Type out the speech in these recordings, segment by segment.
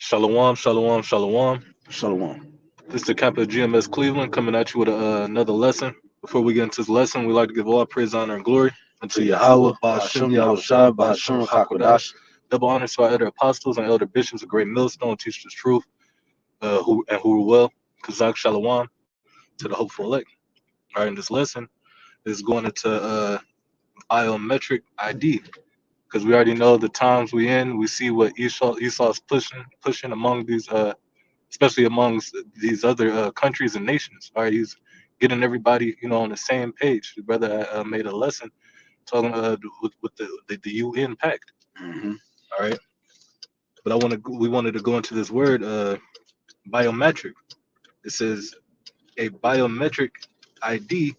Shalom, shalom, shalom. Shalom. This is the Kappa GMS Cleveland coming at you with another lesson. Before we get into this lesson, we like to give all praise, honor, and glory To unto Yahweh, Yahawah, BAHASHAM, BAHASHAM, YAHAWASHI, Yahawashi, BAHASHAM, BAHASHAM, HAQADASH. HAQADASH. Double honors to our elder apostles and elder bishops of Great Millstone, teach the truth, who rule well. Kazak Shalom to the hopeful elect. All right, in this lesson is going into biometric ID because we already know the times we in. We see what Esau's pushing among these especially amongst these other countries and nations. All right, he's getting everybody, on the same page. The brother made a lesson talking with the UN pact. Mm-hmm. All right, but we wanted to go into this word biometric. It says a biometric ID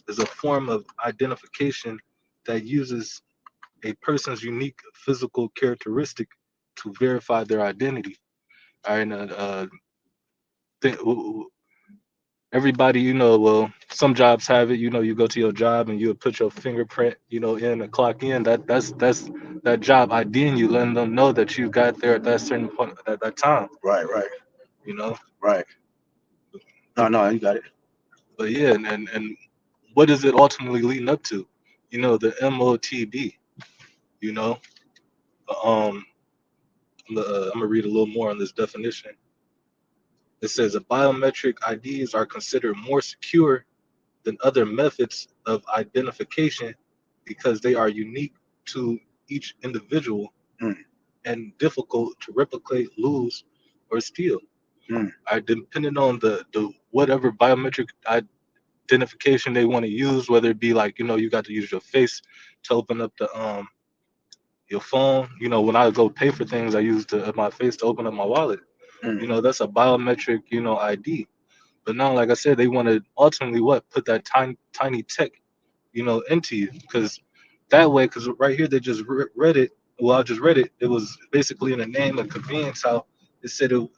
is a form of identification that uses a person's unique physical characteristic to verify their identity. All right, th- everybody, well, some jobs have it. You go to your job and you put your fingerprint, in and clock in. That's that job IDing you, letting them know that you got there at that certain point at that time. Right, right, You know, right. No, no, you got it. but yeah, and what is it ultimately leading up to? The MOTB. You know, um, I'm gonna read a little more on this definition. It says a biometric IDs are considered more secure than other methods of identification because they are unique to each individual Mm, and difficult to replicate, lose, or steal. mm, Depending on the whatever biometric identification they want to use, whether it be like you got to use your face to open up the your phone. When I go pay for things, I use my face to open up my wallet. mm. That's a biometric ID. But now, like I said, they want to ultimately what put that tiny tech into you because that way, because right here they just read it. Well, I just read it. It was basically in the name of convenience how it said it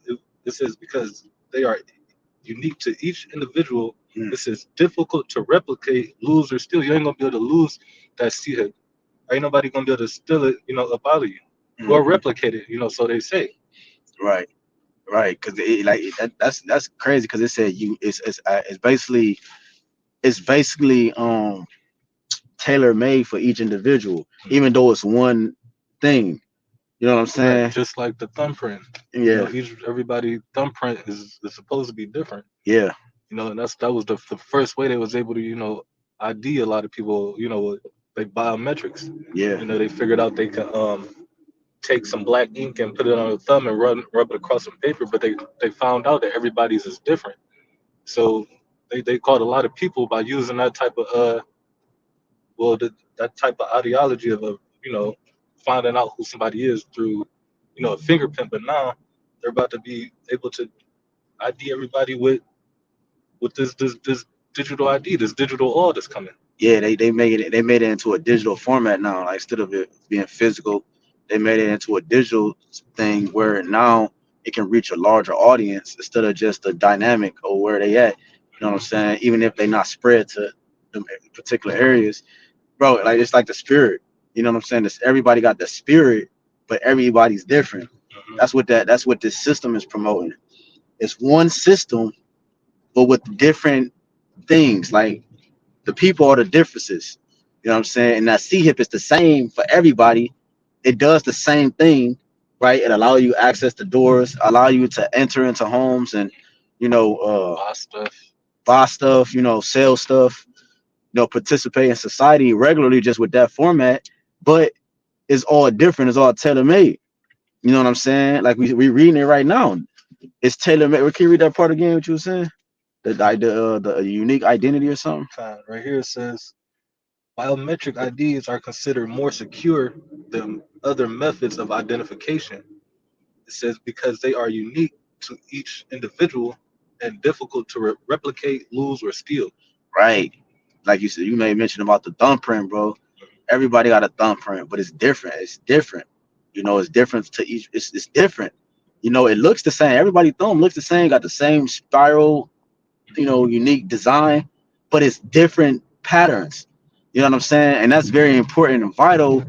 says because they are unique to each individual. Mm, This is difficult to replicate, lose, or steal. You ain't gonna be able to lose that seal. Ain't nobody gonna be able to steal it, up out of you or mm. replicate it. So they say. Right, right. Because that's crazy. Because it said you it's basically tailor made for each individual, even though it's one thing. You know what I'm Right, saying? just like the thumbprint. Yeah, Everybody thumbprint is supposed to be different. yeah, And that was the first way they was able to ID a lot of people, with like biometrics. yeah. They figured out they could take some black ink and put it on the thumb and rub it across some paper, but they found out that everybody's is different. So they caught a lot of people by using that type of that type of ideology of finding out who somebody is through a fingerprint. But now they're about to be able to ID everybody with this digital ID, this digital all that's coming. Yeah, they made it into a digital format now. Like instead of it being physical, they made it into a digital thing where now it can reach a larger audience instead of just the dynamic or where they at. You know what I'm saying? Even if they not spread to the particular areas, bro. Like it's like the spirit. You know what I'm saying? This everybody got the spirit, but everybody's different. Hmm. That's what this system is promoting. It's one system, but with different things. Like the people are the differences. You know what I'm saying? And that C hip is the same for everybody. It does the same thing, right? It allow you access the doors, allow you to enter into homes and you know Buy stuff. buy stuff, sell stuff, participate in society regularly just with that format. But it's all different. It's all tailor made. You know what I'm saying? Like we reading it right now. It's tailor made. Can you read that part again? What you were saying? The unique identity or something? Right here it says biometric IDs are considered more secure than other methods of identification. It says because they are unique to each individual and difficult to replicate, lose, or steal. Right. Like you said, you made mention about the thumbprint, bro. Everybody got a thumbprint, but it's different. It's different. It's different to each. It's different. It looks the same. Everybody thumb looks the same. Got the same spiral. Unique design, but it's different patterns. You know what I'm saying? And that's very important and vital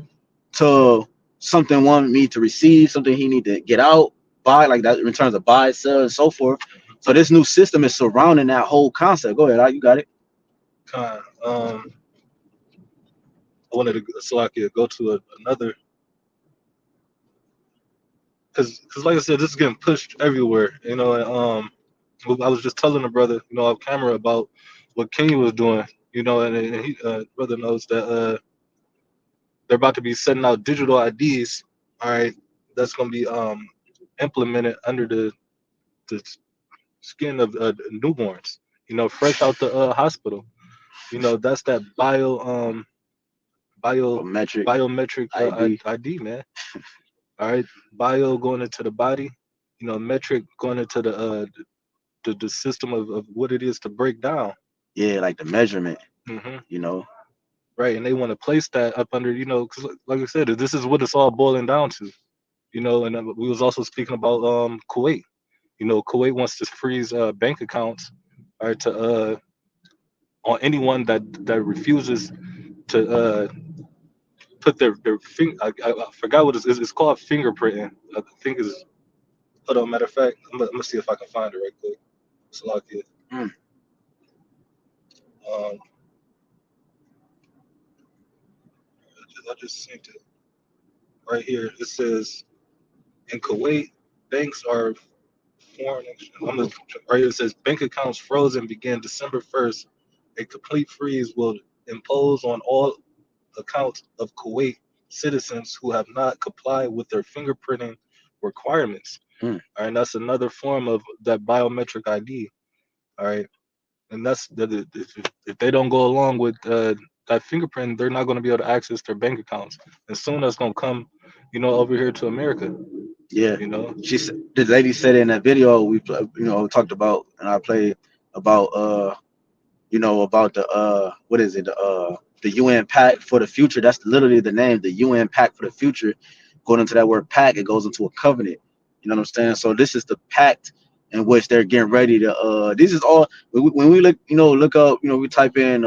to something one need to receive, something he need to get out buy, like that in terms of buy, sell, and so forth. So this new system is surrounding that whole concept. Go ahead, you got it. Con. I wanted to so I could go to another because like I said, this is getting pushed everywhere. And I was just telling the brother, off camera about what Kenya was doing. And he brother knows that they're about to be setting out digital IDs. All right, that's gonna be implemented under the skin of newborns. Fresh out the hospital. That's that bio Biometric biometric ID. ID, man. All right, bio going into the body. Metric going into the system of what it is to break down. Yeah, like the measurement. Hmm. You know. Right, and they want to place that up under, because like I said, this is what it's all boiling down to. And we was also speaking about Kuwait. Kuwait wants to freeze bank accounts, all right, to on anyone that refuses to put their finger. I forgot what it's called, fingerprinting. I think is. Hold on, matter of fact, I'm gonna see if I can find it right quick. So like it. Mm. Um, I just seen it right here. It says in Kuwait, banks are foreign. Right here it says bank accounts frozen began December 1st. A complete freeze will impose on all accounts of Kuwait citizens who have not complied with their fingerprinting requirements. Mm. All right, and that's another form of that biometric ID. All right, and that's if they don't go along with that fingerprint, they're not going to be able to access their bank accounts. And soon that's going to come, over here to America. Yeah. You know, The lady said in that video talked about, and I played about about the what is it, the UN Pact for the Future. That's literally the name, the UN Pact for the Future. Going into that word pact, it goes into a covenant. You know what I'm saying? So this is the pact in which they're getting ready to this is all when we look up, we type in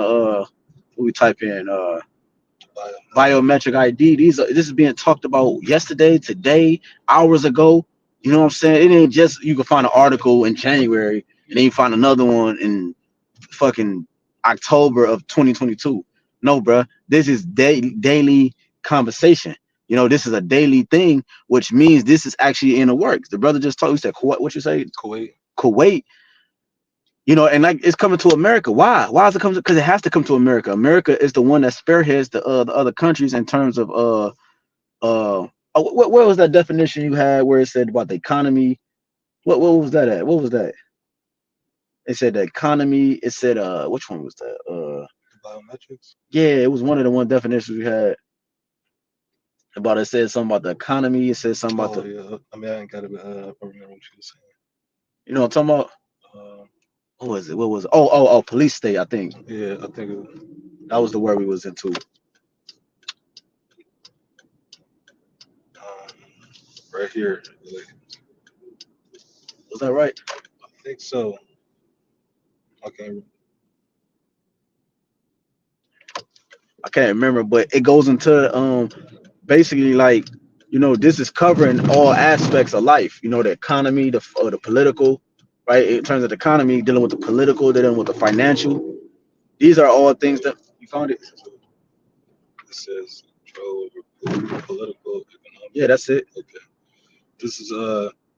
biometric ID. This is being talked about yesterday, today, hours ago. You know what I'm saying? It ain't just you can find an article in January and then you find another one in fucking October of 2022. No, bro, this is daily conversation. This is a daily thing, which means this is actually in the works. The brother just talked. He said, "What you say?" Kuwait. Kuwait. And like it's coming to America. Why? Why is it coming? Because it has to come to America. America is the one that spearheads the other countries in terms of what was that definition you had where it said about the economy? What was that at? What was that? It said the economy. It said which one was that? Biometrics. Yeah, it was one of the one definitions we had about. It said something about the economy. It said something about Oh the. yeah, I mean I ain't got to remember what you were saying. You know what I'm talking about? Um, What was it? What was it? Oh, police state. I think yeah, I think that was the word we was into. um, right here. Like, Was that right? I think so. Okay. I can't remember, but it goes into basically like this is covering all aspects of life. The economy, the political, right? In terms of the economy, dealing with the political, dealing with the financial. These are all things that you found it. It says control over political, economic. Yeah, that's it. Okay. This is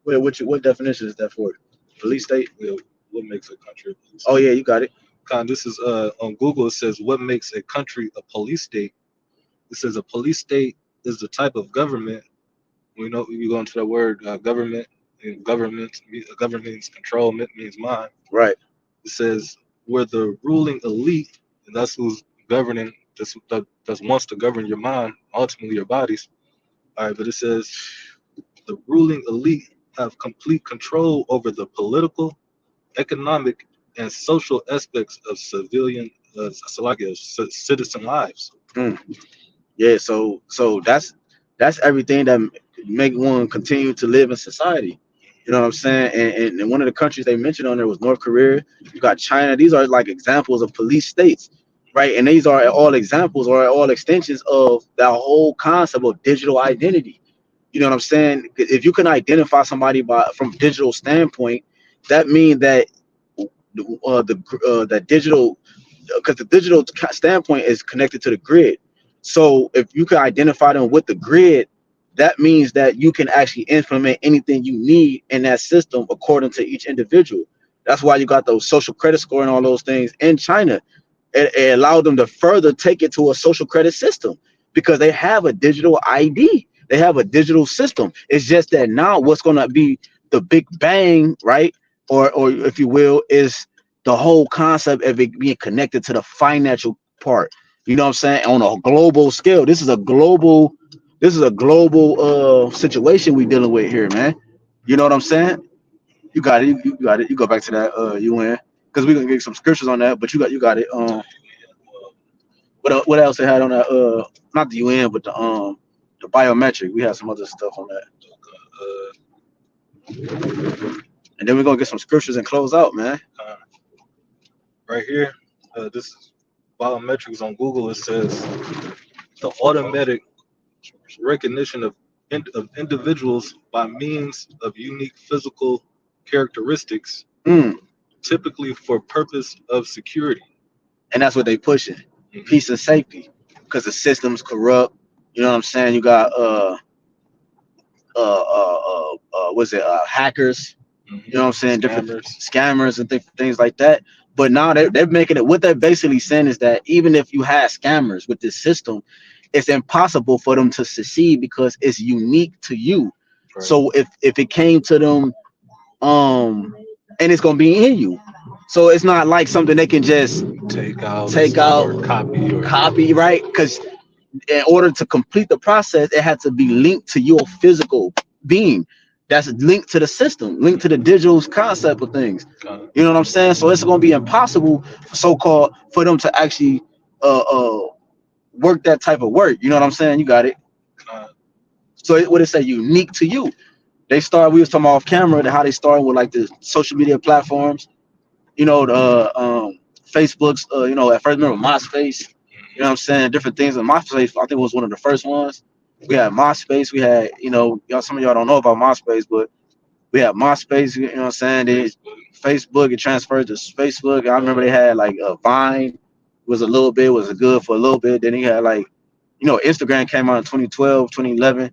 Wait, what definition is that for? Police state. yeah, what makes a country a police Oh state? yeah, you got it. This is on Google. It says what makes a country a police state. It says a police state is the type of government. We know you go into the word government. And government means control. Means mind. Right. It says where the ruling elite, and that's who's governing. That wants to govern your mind, ultimately your bodies. All right, but it says the ruling elite have complete control over the political, economic, and social aspects of civilian, citizen lives. Mm. Yeah. So that's everything that make one continue to live in society. You know what I'm saying? And one of the countries they mentioned on there was North Korea. You got China. These are like examples of police states, right? And these are all examples or all extensions of that whole concept of digital identity. You know what I'm saying? If you can identify somebody by from digital standpoint, that means that that digital, because the digital standpoint is connected to the grid. So if you can identify them with the grid, that means that you can actually implement anything you need in that system according to each individual. That's why you got those social credit score and all those things in China. It allowed them to further take it to a social credit system because they have a digital ID. They have a digital system. It's just that now what's going to be the big bang, right? Or if you will, is the whole concept of it being connected to the financial part. You know what I'm saying? On a global scale, this is a global situation we dealing with here, man. You know what I'm saying? You got it. You got it. You go back to that UN because we're gonna get some scriptures on that. But you got it. What else they had on that? Not the UN, but the biometric. We had some other stuff on that, and then we're gonna get some scriptures and close out, man. uh, right here, this is biometrics on Google. It says the automatic recognition of individuals by means of unique physical characteristics, Mm. typically for purpose of security. And that's what they pushing, Mhm. peace and safety, because the system's corrupt. You know what I'm saying? You got what's it hackers, you know what I'm saying, different Scammers. scammers and things like that. But now they're making it, what they're basically saying is that even if you had scammers with this system, it's impossible for them to succeed because it's unique to you. Right. So if it came to them, and it's gonna be in you, so it's not like something they can just take out, or copy or copy, right? Because in order to complete the process, it had to be linked to your physical being. That's linked to the system, linked to the digital concept of things. You know what I'm saying? So it's going to be impossible, so-called, for them to actually work that type of work. You know what I'm saying? You got it. uh, So what it say? Unique to you. They start. We was talking off camera how they started with like the social media platforms. You know, the Facebook's. You know, at first remember MySpace. You know what I'm saying? Different things. And MySpace, I think, was one of the first ones. We had MySpace. We had, y'all. Some of y'all don't know about MySpace, but we had MySpace. You know what I'm saying? Facebook. It transferred to Facebook. I remember they had like a Vine. Was a little bit. Was good for a little bit. Then he had like, Instagram came out in 2012, 2011.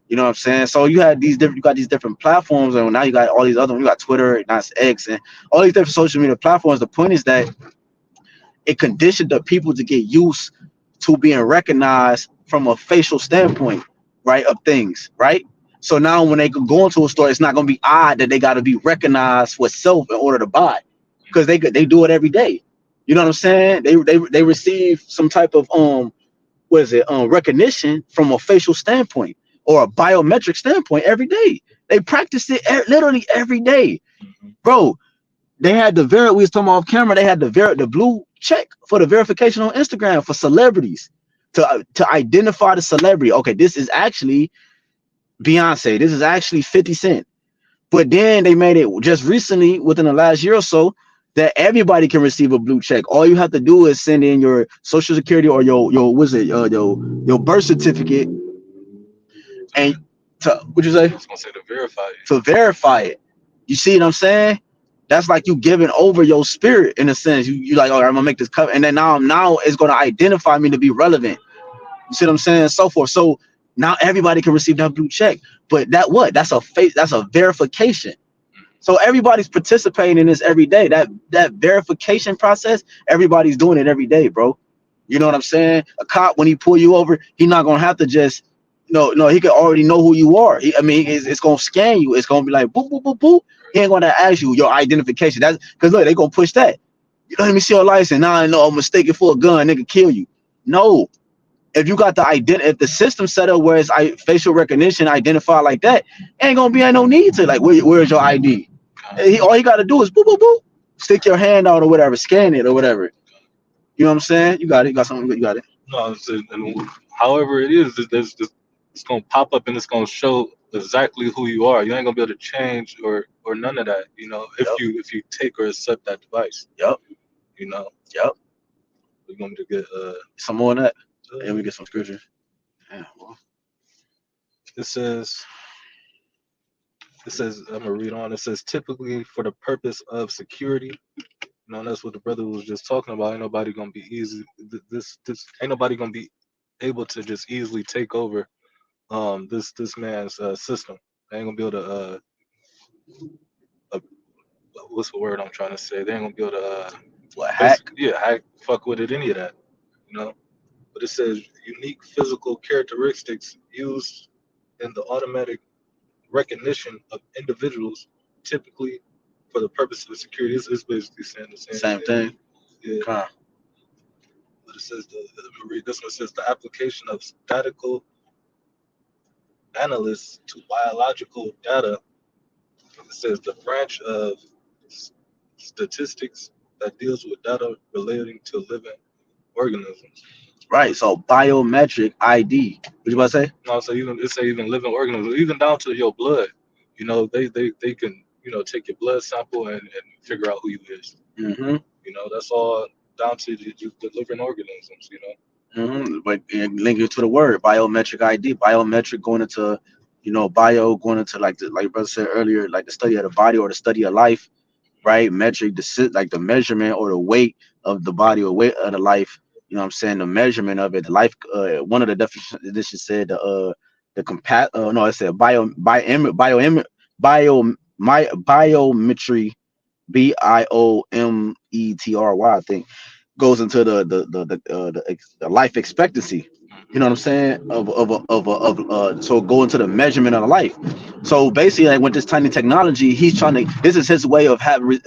You know what I'm saying? So you had these different. You got these different platforms, and now you got all these other ones. You got Twitter, now it's X, and all these different social media platforms. The point is that it conditioned the people to get used to being recognized from a facial standpoint, right, of things, right? So now when they go into a store, it's not going to be odd that they got to be recognized for self in order to buy, because they do it every day. You know what I'm saying? They receive some type of what is it recognition from a facial standpoint or a biometric standpoint every day. They practice it literally every day, bro. They had we was talking off camera. They had the blue check for the verification on Instagram for celebrities to identify the celebrity. Okay, this is actually Beyonce. This is actually 50 Cent. But then they made it just recently, within the last year or so, that everybody can receive a blue check. All you have to do is send in your social security or your what's it your birth certificate, and to what you say? I was gonna say to verify it. To verify it. You see what I'm saying? That's like you giving over your spirit in a sense. You like, all right, I'm gonna make this cover, and then now it's gonna identify me to be relevant. You see what I'm saying? So forth. So now everybody can receive that blue check. But that's a face, that's a verification. So everybody's participating in this every day. That verification process, everybody's doing it every day, bro. You know what I'm saying? A cop, when he pull you over, he's not gonna have to just no, he can already know who you are. It's gonna scan you. It's gonna be like boop boop boop boop. He ain't gonna ask you your identification. That's because look, they gonna push that. Let me see your license. Now I know I'm mistaken for a gun. Nigga kill you. No, if you got the if the system set up where it's facial recognition identified like that, ain't gonna be no need to like where's your ID. All he got to do is boop boop boop, stick your hand out or whatever, scan it or whatever. You know what I'm saying? You got it. You got something. You got it. No, and however it is, it's gonna pop up and it's gonna show exactly who you are. You ain't gonna be able to change or none of that. If Yep. you take or accept that device. Yep. You know. Yep. We're going to get some more on that, and we get some scriptures. Yeah, well. It says I'm gonna read on. It says typically for the purpose of security. You know, that's what the brother was just talking about. Ain't nobody gonna be easy. This ain't nobody gonna be able to just easily take over this man's system. They ain't gonna be able to uh what's the word I'm trying to say? They ain't gonna be able to What, hack? basically hack fuck with it, any of that. You know. But it says unique physical characteristics used in the automatic recognition of individuals, typically for the purpose of security. It's basically saying the same Same thing. thing. Yeah. Con. But it says let me read this one. It says the application of statistical analysis to biological data. It says the branch of statistics that deals with data relating to living organisms. Right. So biometric ID. What you about to say? No, so even it say even living organisms, even down to your blood. You know, they can take your blood sample and figure out who you is. Mm-hmm. You know, that's all down to the living organisms. You know. Mm-hmm. But link it to the word biometric ID. Biometric going into, bio going into like your brother said earlier, like the study of the body or the study of life, right? Metric, like the measurement or the weight of the body or weight of the life. You know what I'm saying? The measurement of it, the life. One of the definitions said the compat. No, it said biometry, biometry, I think, goes into the life expectancy. You know what I'm saying? So go into the measurement of the life. So basically, like with this tiny technology, he's trying to. This is his way of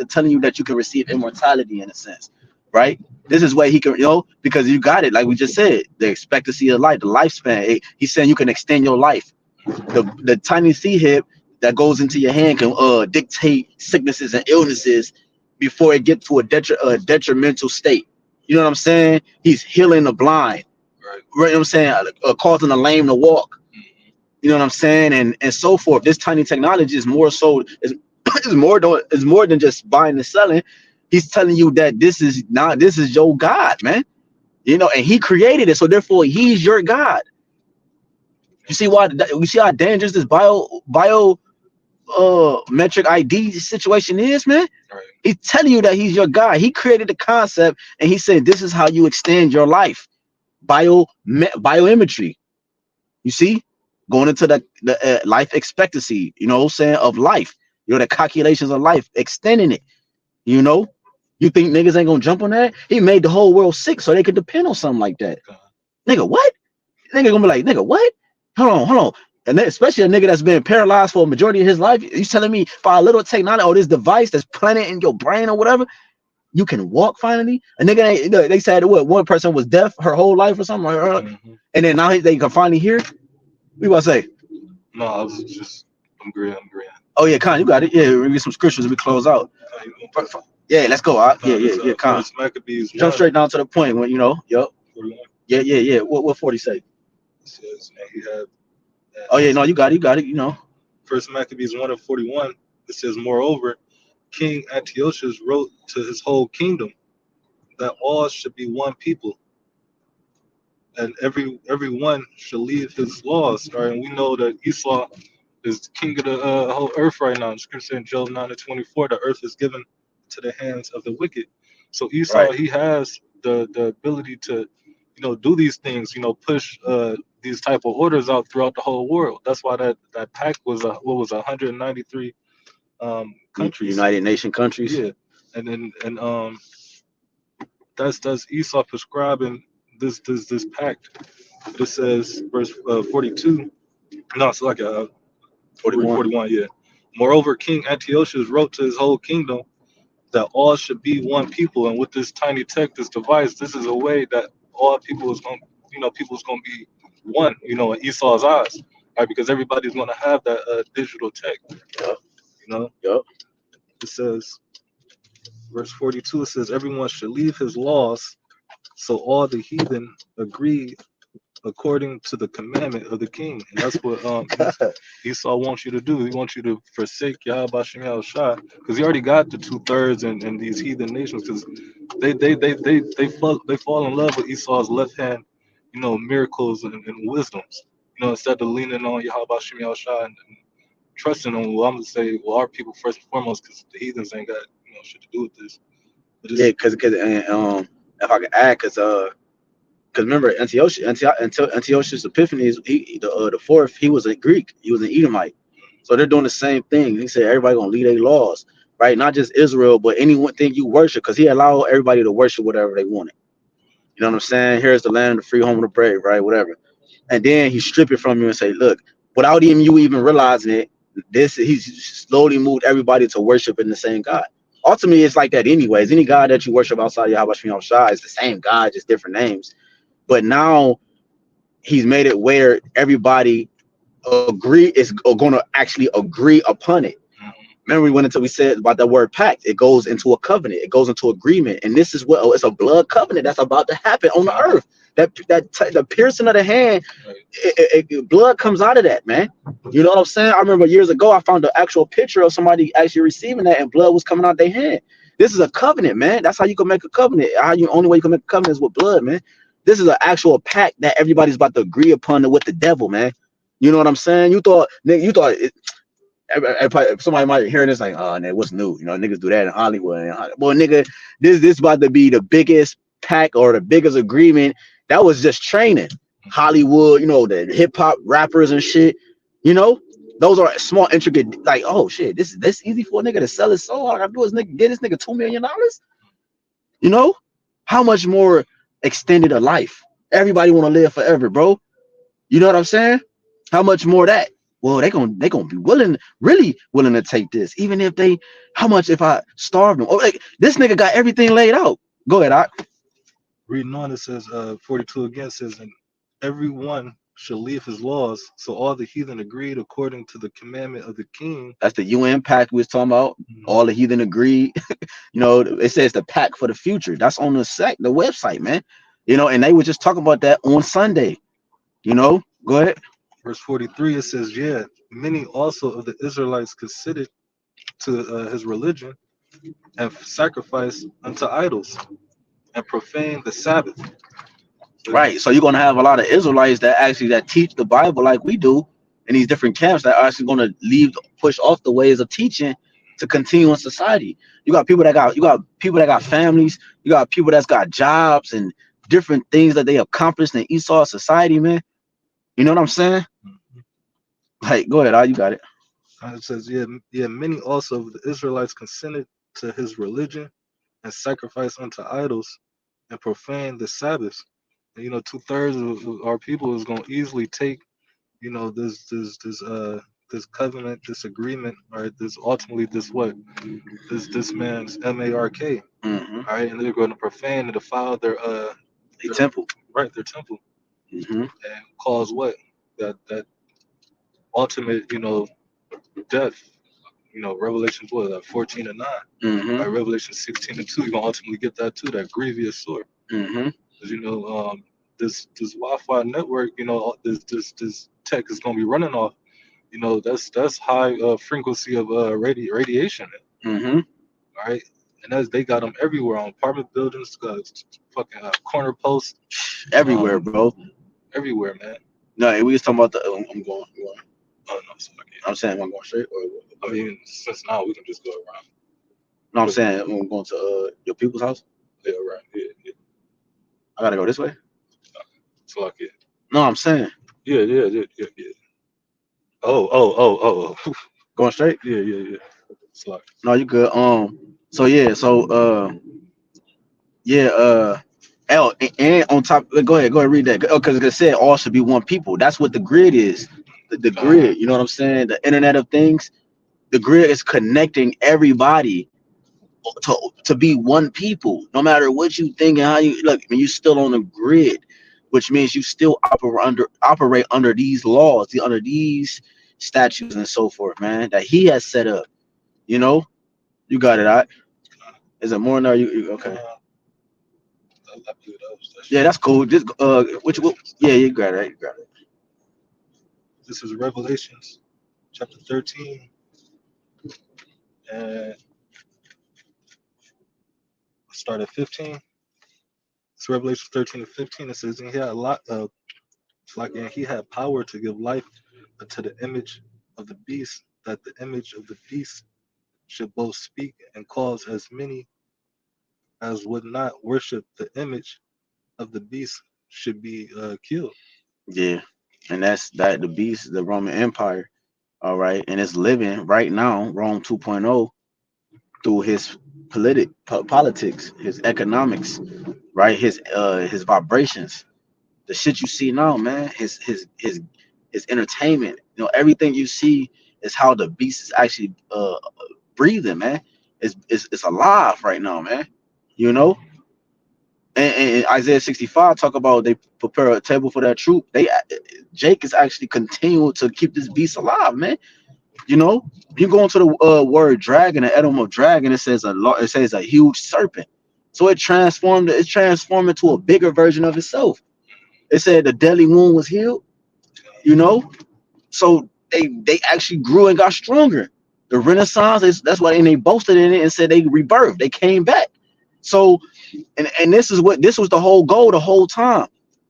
telling you that you can receive immortality in a sense, right? This is way he can, because you got it. Like we just said, the expectancy of life, the lifespan. He's saying you can extend your life. The tiny C hip that goes into your hand can dictate sicknesses and illnesses before it gets to a detrimental state. You know what I'm saying? He's healing the blind. Right. You know what I'm saying? Causing the lame to walk. Mm-hmm. You know what I'm saying? And so forth. This tiny technology is more so is more than just buying and selling. He's telling you that this is your God, man. And he created it, so therefore he's your God. You see why? You see how dangerous this metric ID situation is, man. Right. He's telling you that he's your God. He created the concept, and he said this is how you extend your life. Biometry. You see, going into the life expectancy. You know what I'm saying, of life. The calculations of life, extending it. You know, you think niggas ain't gonna jump on that? He made the whole world sick so they could depend on something like that. Nigga, what? Nigga gonna be like, nigga, what? Hold on. And then especially a nigga that's been paralyzed for a majority of his life. You telling me by a little technology or this device that's planted in your brain or whatever, you can walk finally? A nigga, they said what, one person was deaf her whole life or something, Mm-hmm. and then now they can finally hear. We about to say? No, I was just I'm agreeing. Oh yeah, Con, you got it. Yeah, we get some scriptures and we close out. Yeah, let's go. Yeah, Con. First Maccabees Jump 1, straight down to the point when Yep. 41. Yeah. What 40 say? It says, and he had. Oh yeah, no, you got it. First Maccabees 1 and 41. It says, moreover, King Antiochus wrote to his whole kingdom that all should be one people, and everyone should leave his laws. Right, and we know that Esau is king of the whole earth right now. The scripture in Job 9 and 24, the earth is given to the hands of the wicked. So Esau, Right. he has the ability to, do these things, push these type of orders out throughout the whole world. That's why that pact was what was 193 countries. United Nation countries. Yeah, and that's Esau prescribing this pact. But it says verse 42. No, it's like 41. 41, yeah. Moreover, King Antiochus wrote to his whole kingdom that all should be one people, and with this tiny tech, this device, this is a way that all people is going, people's going to be one, in Esau's eyes, right? Because everybody's going to have that digital tech, Yep. you know. Yep. It says, verse 42, it says, everyone should leave his laws, so all the heathen agree according to the commandment of the king. And that's what Esau wants you to do. He wants you to forsake YAHWASHI, because he already got the 2/3 in these heathen nations, because they fall in love with Esau's left hand, miracles and wisdoms. instead of leaning on Yahawashi and trusting on, well, I'm gonna say, well, our people first and foremost, because the heathens ain't got shit to do with this. But Yeah, it's because if I could add, because remember Antiochus Epiphanes, the fourth, he was a Greek, he was an Edomite, so they're doing the same thing. He said everybody gonna lead their laws, right? Not just Israel, but any one thing you worship, because he allowed everybody to worship whatever they wanted. You know what I'm saying? Here's the land, the free, home of the brave, right? Whatever. And then he strip it from you and say, look, without even you even realizing it, he's slowly moved everybody to worship in the same God. Ultimately, it's like that anyways. Any God that you worship outside Yahweh Shai is the same God, just different names. But now he's made it where everybody is going to actually agree upon it. Remember, we said about that word pact. It goes into a covenant. It goes into agreement, and this is what it's a blood covenant that's about to happen on the earth. The piercing of the hand, blood comes out of that, man. You know what I'm saying? I remember years ago, I found the actual picture of somebody actually receiving that, and blood was coming out their hand. This is a covenant, man. That's how you can make a covenant. Only way you can make a covenant is with blood, man. This is an actual pact that everybody's about to agree upon with the devil, man. You know what I'm saying? You thought somebody might hear this like, oh, what's new? Niggas do that in Hollywood. Well, nigga, this about to be the biggest pack or the biggest agreement. That was just training. Hollywood, the hip hop rappers and shit. Those are small, intricate. Like, oh shit, this easy for a nigga to sell his soul. All I gotta do is get this nigga $2 million. How much more extended a life? Everybody want to live forever, bro. You know what I'm saying? How much more that? Well, they gonna be really willing to take this, even if how much if I starve them? Oh, like this nigga got everything laid out. Go ahead, reading on. It says 42 again says, and everyone shall leave his laws. So all the heathen agreed according to the commandment of the king. That's the UN pact we was talking about. All the heathen agreed. It says the pact for the future. That's on the website, man. And they were just talking about that on Sunday. Go ahead. Verse 43, it says, yeah, many also of the Israelites considered to his religion and sacrificed unto idols and profaned the Sabbath. Right. So you're gonna have a lot of Israelites that teach the Bible like we do in these different camps that are actually gonna push off the ways of teaching to continue in society. You got people that got families, you got people that's got jobs and different things that they accomplished in Esau society, man. You know what I'm saying? Like, go ahead, you got it. It says, yeah, many also of the Israelites consented to his religion and sacrificed unto idols and profaned the Sabbath. And 2/3 of our people is gonna easily take, this covenant, this agreement, right? This ultimately this man's MARK, all right, and they're going to profane and defile their temple, right? Their temple, and cause what that ultimate, death. Revelations 14 and 9. Right, Revelation 16 and 2. You're gonna ultimately get that too, that grievous sword. Because this Wi-Fi network, this tech is gonna be running off. That's high frequency of radiation. All right, and they got them everywhere on apartment buildings, fucking corner posts, everywhere, bro. Everywhere, man. No, we was talking about the. I'm going. Oh no, sorry. I'm saying I'm going straight. I mean, since now we can just go around. No, I'm saying I'm going to your people's house. Yeah, right. Yeah. I gotta go this way. It's like it. No, I'm saying. Yeah. Oh. Going straight? Yeah. It's like. No, you good. So yeah. And on top, go ahead, read that. Because it said all should be one people. That's what the grid is. The grid. You know what I'm saying? The Internet of Things. The grid is connecting everybody to be one people. No matter what you think and how you look, I mean, you're still on the grid, which means you still operate under these laws, under these statutes and so forth, man. That he has set up. You got it, right? Is it more now? You okay? Yeah, that's cool. Just you got it. This is Revelations chapter 13, and start at 15. It's Revelation 13 and 15. It says, and he had a lot of It's like, and he had power to give life to the image of the beast, that the image of the beast should both speak and cause as many as would not worship the image of the beast should be killed. Yeah, and that's that the beast, the Roman Empire. All right, and it's living right now, Rome 2.0, through his politics, his economics, right? His vibrations, the shit you see now, man. His entertainment. You know, everything you see is how the beast is actually breathing, man. It's alive right now, man. You know, and Isaiah 65 talk about they prepare a table for that troop. Jake is actually continuing to keep this beast alive, man. You know, you go into the word dragon, the etym of dragon, it says a huge serpent. So it's transformed into a bigger version of itself. It said the deadly wound was healed, you know. So they actually grew and got stronger. The Renaissance is that's why and they boasted in it and said they rebirthed, they came back. So and this was the whole goal the whole time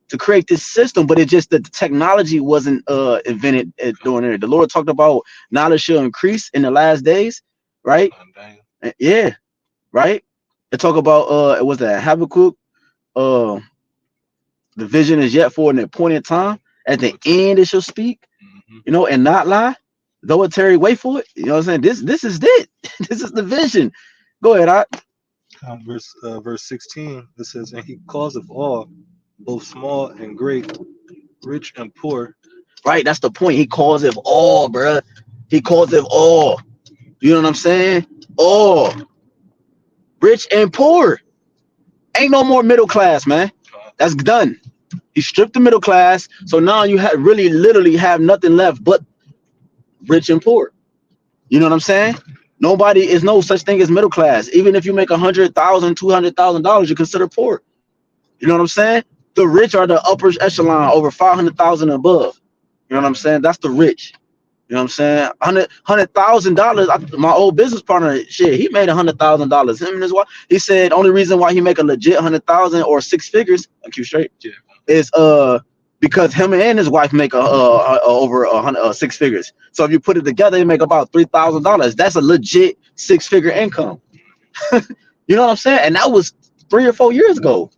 to create this system, but it just that the technology wasn't invented during it. The Lord talked about knowledge shall increase in the last days, right? Dang. Yeah, right. It talk about it was that Habakkuk, uh the vision is yet for an appointed time. At the end it shall speak, Mm-hmm. you know, and not lie. Though it tarry, wait for it. You know what I'm saying? This is it. This is the vision. Go ahead, Verse 16, it says, and he causeth all, both small and great, rich and poor. right? That's the point. He calls it all, bruh. He calls it all. You know what I'm saying? All rich and poor. Ain't no more middle class, man. That's done. He stripped the middle class, so now you have really literally have nothing left but rich and poor. You know what I'm saying? Nobody is no such thing as middle class. Even if you make $100,000, $200,000, you're considered poor. You know what I'm saying? The rich are the upper echelon, over 500,000 and above. You know what I'm saying? That's the rich. You know what I'm saying? $100,000. My old business partner, shit, he made $100,000. Him and his wife. He said only reason why he make a legit 100,000 or six figures, I keep straight, Yeah. is because him and his wife make over six figures. So if you put it together, they make about $3,000. That's a legit six-figure income. You know what I'm saying? And that was 3 or 4 years ago.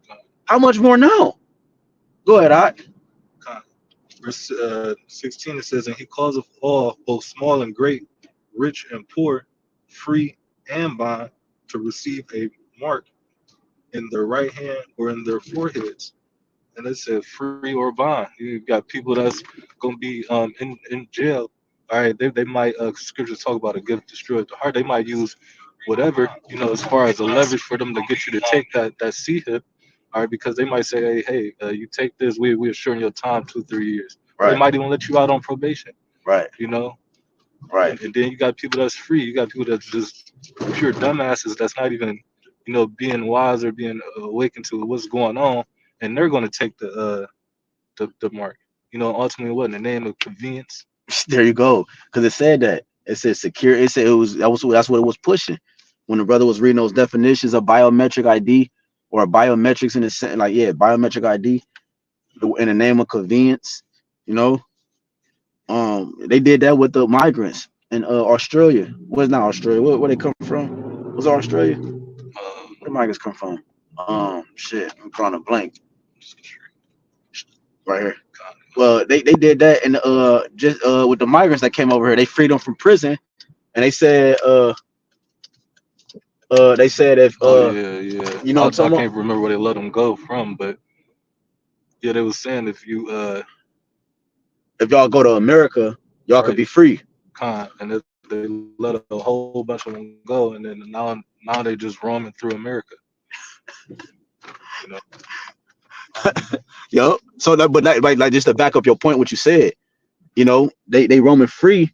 How much more now? Go ahead, Art. Verse 16, it says, and he causeth all, both small and great, rich and poor, free and bond, to receive a mark in their right hand or in their foreheads. And it said free or bond. You've got people that's gonna be in jail. All right, they might scriptures talk about a gift destroyed the heart. They might use whatever, as far as a leverage for them to get you to take that C hip. All right, because they might say, hey, you take this, we assuring your time 2-3 years. Or they Right, might even let you out on probation. right, You know, right. and then you got people that's free. You got people that's just pure dumbasses that's not even, being wise or being awakened to what's going on, and they're going to take the mark. Ultimately, what in the name of convenience? There you go. Because it said that. It said secure. It said it was that's what it was pushing. When the brother was reading those definitions of biometric ID or biometrics in the sense, like yeah, biometric ID in the name of convenience, you know. They did that with the migrants in Australia. Where's not Australia? Where they come from? Was it Australia? Um, Where the migrants come from? Shit, I'm drawing a blank right here. Well, they did that and just with the migrants that came over here, they freed them from prison, and they said if oh yeah, yeah. you know I, what I'm I talking about, can't remember where they let them go from, but yeah, they was saying if you if y'all go to America, y'all could right be free. and if they let a whole bunch of them go, and then now they just roaming through America. You know, Yo, so that but that, like just to back up your point, what you said, they roaming free,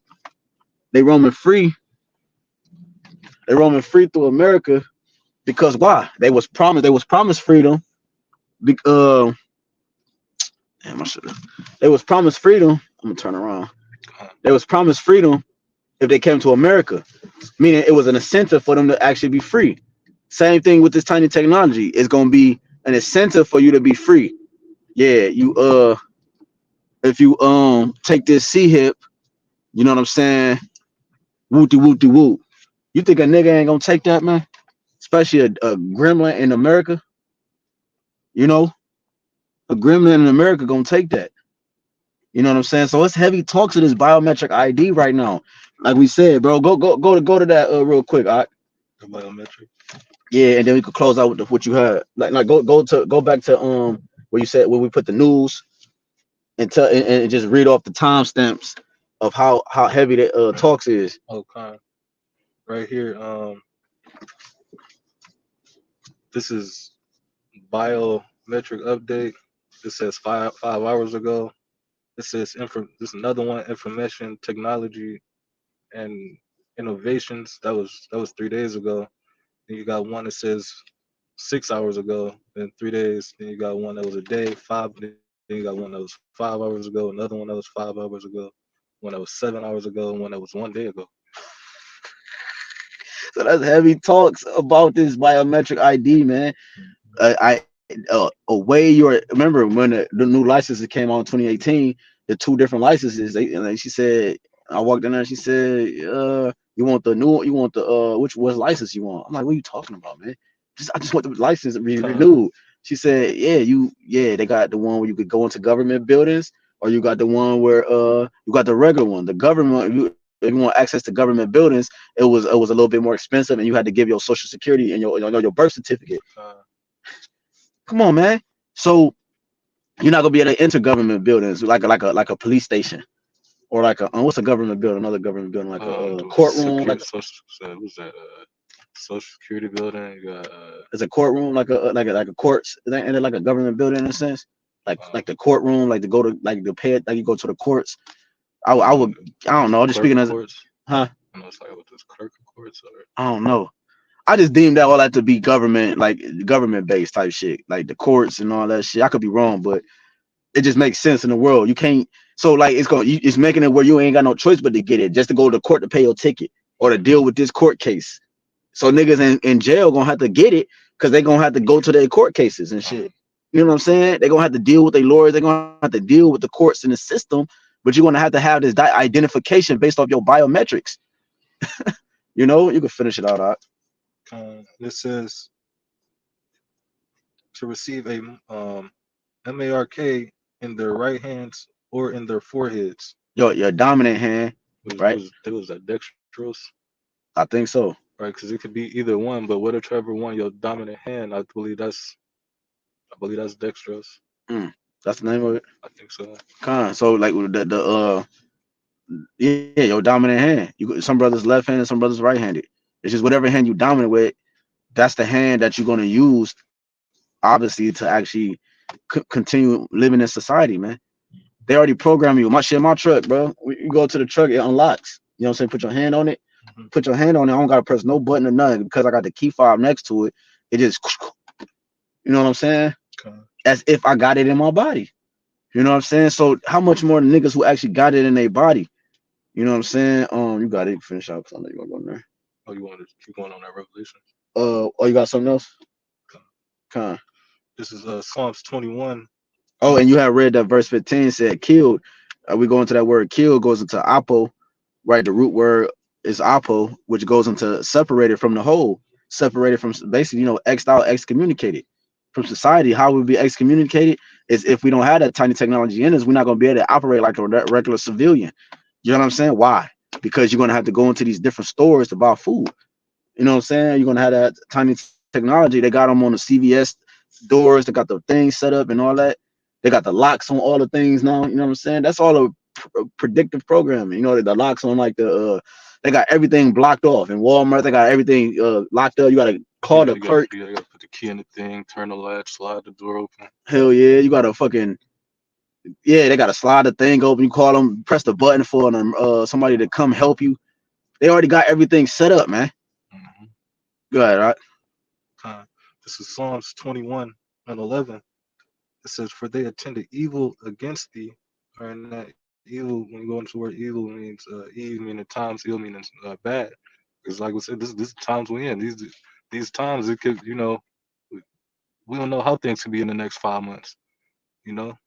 they roaming free, they roaming free through America because why? They was promised freedom. Because damn, I should have. They was promised freedom. I'm gonna turn around. uh, They was promised freedom if they came to America, meaning it was an incentive for them to actually be free. Same thing with this tiny technology. It's gonna be an incentive for you to be free. Yeah, you if you take this C hip, you know what I'm saying? Wooty wooty woo. You think a nigga ain't gonna take that, man? Especially a gremlin in America, you know, a gremlin in America gonna take that. You know what I'm saying? So it's heavy talks of this biometric ID right now. Like we said, bro, go to that real quick. All right? The biometric. Yeah, and then we could close out with what you had. Like go back to where you said where we put the news and tell and just read off the timestamps of how heavy the talks is. Okay. Right here. This is biometric update. It says five hours ago. It says this is another one, information technology and innovations. That was 3 days ago. Then you got one that says 6 hours ago. Then 3 days. Then you got one that was a day, five. Then you got one that was 5 hours ago. Another one that was 5 hours ago. One that was 7 hours ago. And one that was one day ago. So that's heavy talks about this biometric ID, man. A way your remember when the new licenses came out in 2018, the two different licenses. And she said, I walked in there. She said, you want the new, you want the which was license you want? I'm like, what are you talking about, man? I just want the license to be renewed. She said, yeah, they got the one where you could go into government buildings, or you got the one where you got the regular one. The government, if you want access to government buildings, it was a little bit more expensive, and you had to give your social security and your birth certificate. Come on, man. So you're not gonna be able to enter government buildings like a police station or like a what's a government building? Another government building like a courtroom, like What's that? Social security building. You got it's a courtroom, like a courts, and then like a government building in a sense, like the courtroom, like to go to like the pay, like you go to the courts. I would I don't know. Just speaking as courts. huh? I know it's like what this clerk of courts or I don't know. I just deemed that all that to be government, like government based type shit, like the courts and all that shit. I could be wrong, but it just makes sense in the world. You can't. So like it's making it where you ain't got no choice but to get it, just to go to court to pay your ticket or to deal with this court case. So niggas in jail gonna have to get it because they gonna have to go to their court cases and shit. You know what I'm saying? They're gonna have to deal with their lawyers. They're gonna have to deal with the courts and the system. But you're gonna have this identification based off your biometrics. You know, you can finish it out. this says to receive a MARK in their right hands or in their foreheads. Your dominant hand, right? It was a dextrose, I think so. right? Because it could be either one, but whichever one your dominant hand, I believe that's dextrose. That's the name of it. I think so. So like with yeah, your dominant hand. Some brothers left handed, some brothers right handed. It's just whatever hand you dominant with, that's the hand that you're gonna use, obviously, to actually continue living in society, man. They already program you. My truck, bro. You go to the truck, it unlocks. You know what I'm saying? Put your hand on it. Put your hand on it. I don't gotta press no button or nothing because I got the key fob next to it. It just, you know what I'm saying? Okay. As if I got it in my body. You know what I'm saying? So how much more the niggas who actually got it in their body? You know what I'm saying? You got it. You can finish out because I know you want to go in there. Oh, you want to keep going on that revelation? Oh, you got something else? Okay. Con. This is Psalms 21. Oh, and you have read that verse 15 said killed. We go into that word killed goes into apo, right? The root word is apo, which goes into separated from the whole, separated from basically, exiled, excommunicated from society. How we be excommunicated is if we don't have that tiny technology in us, we're not going to be able to operate like a regular civilian. You know what I'm saying? Why? Because you're going to have to go into these different stores to buy food. You know what I'm saying? You're going to have that tiny technology. They got them on the CVS doors. They got the things set up and all that. They got the locks on all the things now. You know what I'm saying? That's all a predictive programming. You know, the locks on like they got everything blocked off. In Walmart, they got everything locked up. You got to call the clerk. You gotta put the key in the thing, turn the latch, slide the door open. Hell yeah. You got to fucking, yeah, they got to slide the thing open. You call them, press the button for them, somebody to come help you. They already got everything set up, man. Mm-hmm. Go ahead, right? This is Psalms 21 and 11. It says, "For they attended evil against thee." And that evil, when you go into the word evil, means Eve meaning times, ill meaning bad. Because like we said, this times we in. These times it could, we don't know how things could be in the next 5 months. You know,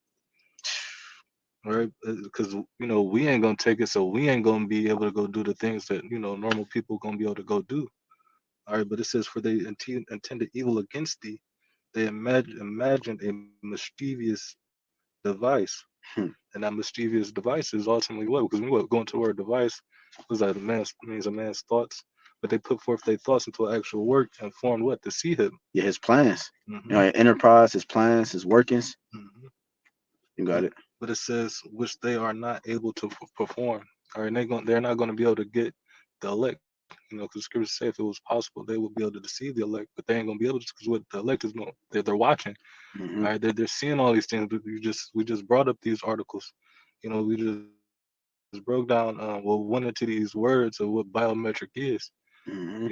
right? Because we ain't gonna take it, so we ain't gonna be able to go do the things that normal people gonna be able to go do. All right, but it says, for they intended evil against thee, they imagined a mischievous device, Hmm. and that mischievous device is ultimately what? Because we go into the word device, was that means a man's thoughts, but they put forth their thoughts into an actual work and formed what? To see him. Yeah, his plans. Hmm. His enterprise, his plans, his workings. Hmm. You got it. But it says, which they are not able to perform. All right, and they're not going to be able to get the elect. Because scriptures say if it was possible, they would be able to deceive the elect, but they ain't gonna be able to, because what the elect is going, they're watching. Hmm. All right, they're seeing all these things. But we just brought up these articles. We just broke down, went into these words of what biometric is. Hmm.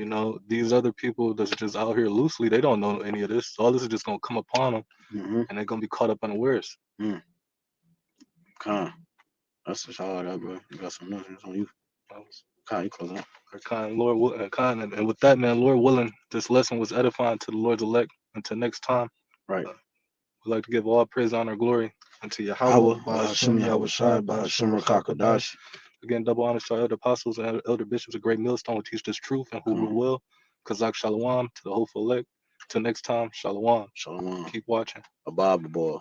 These other people that's just out here loosely, they don't know any of this. All this is just gonna come upon them, Hmm. and they're gonna be caught up unawares. Mm. Con. That's just hard up, bro. You got some nothing on you. Con, you close up. Kind Lord, and with that, man, Lord willing, this lesson was edifying to the Lord's elect. Until next time, Right. we'd like to give all praise, honor, glory unto Yahweh, Yahweh, BAHASHAM, BAHASHAM, YAHAWASHI, YAHAWASHI, BAHASHAM, BAHASHAM, HAQADASH. HAQADASH. Again, double honors to our elder apostles and elder bishops. A great millstone will teach this truth and who Con. will will. Kazak Shalom to the hopeful elect. Till next time, Shalom. Shalom. Keep watching. A Bible boy.